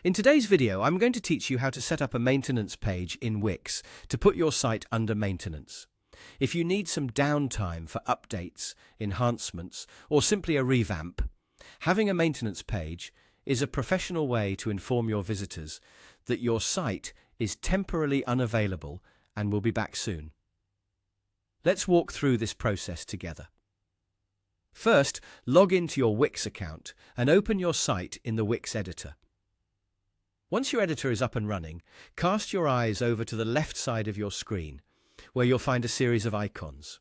In today's video, I'm going to teach you how to set up a maintenance page in Wix to put your site under maintenance. If you need some downtime for updates, enhancements, or simply a revamp, having a maintenance page is a professional way to inform your visitors that your site is temporarily unavailable and will be back soon. Let's walk through this process together. First, log into your Wix account and open your site in the Wix editor. Once your editor is up and running, cast your eyes over to the left side of your screen, where you'll find a series of icons.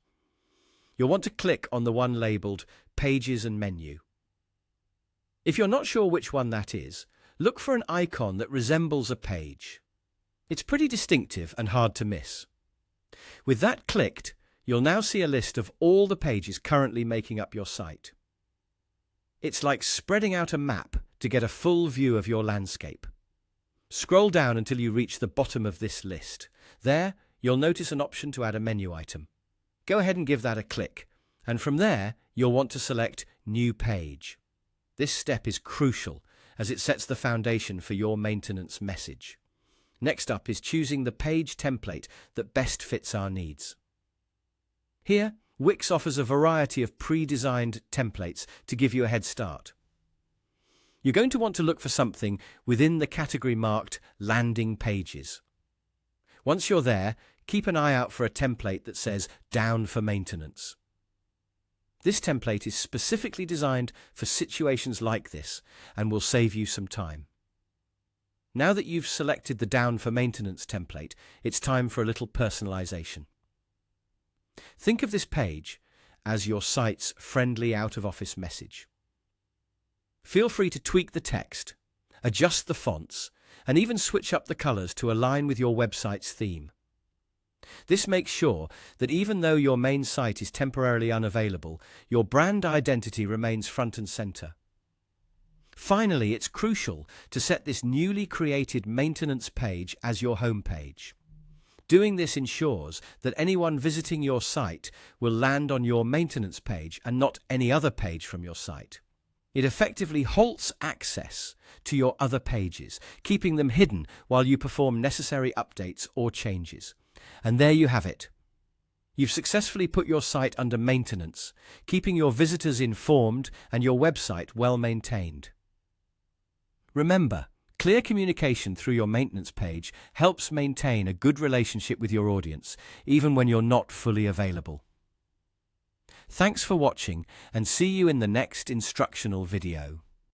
You'll want to click on the one labeled Pages and Menu. If you're not sure which one that is, look for an icon that resembles a page. It's pretty distinctive and hard to miss. With that clicked, you'll now see a list of all the pages currently making up your site. It's like spreading out a map to get a full view of your landscape. Scroll down until you reach the bottom of this list. There, you'll notice an option to add a menu item. Go ahead and give that a click, and from there, you'll want to select New Page. This step is crucial as it sets the foundation for your maintenance message. Next up is choosing the page template that best fits our needs. Here, Wix offers a variety of pre-designed templates to give you a head start. You're going to want to look for something within the category marked Landing Pages. Once you're there, keep an eye out for a template that says Down for Maintenance. This template is specifically designed for situations like this and will save you some time. Now that you've selected the Down for Maintenance template, it's time for a little personalization. Think of this page as your site's friendly out-of-office message. Feel free to tweak the text, adjust the fonts, and even switch up the colors to align with your website's theme. This makes sure that even though your main site is temporarily unavailable, your brand identity remains front and center. Finally, it's crucial to set this newly created maintenance page as your homepage. Doing this ensures that anyone visiting your site will land on your maintenance page and not any other page from your site. It effectively halts access to your other pages, keeping them hidden while you perform necessary updates or changes. And there you have it. You've successfully put your site under maintenance, keeping your visitors informed and your website well maintained. Remember, clear communication through your maintenance page helps maintain a good relationship with your audience, even when you're not fully available. Thanks for watching, and see you in the next instructional video.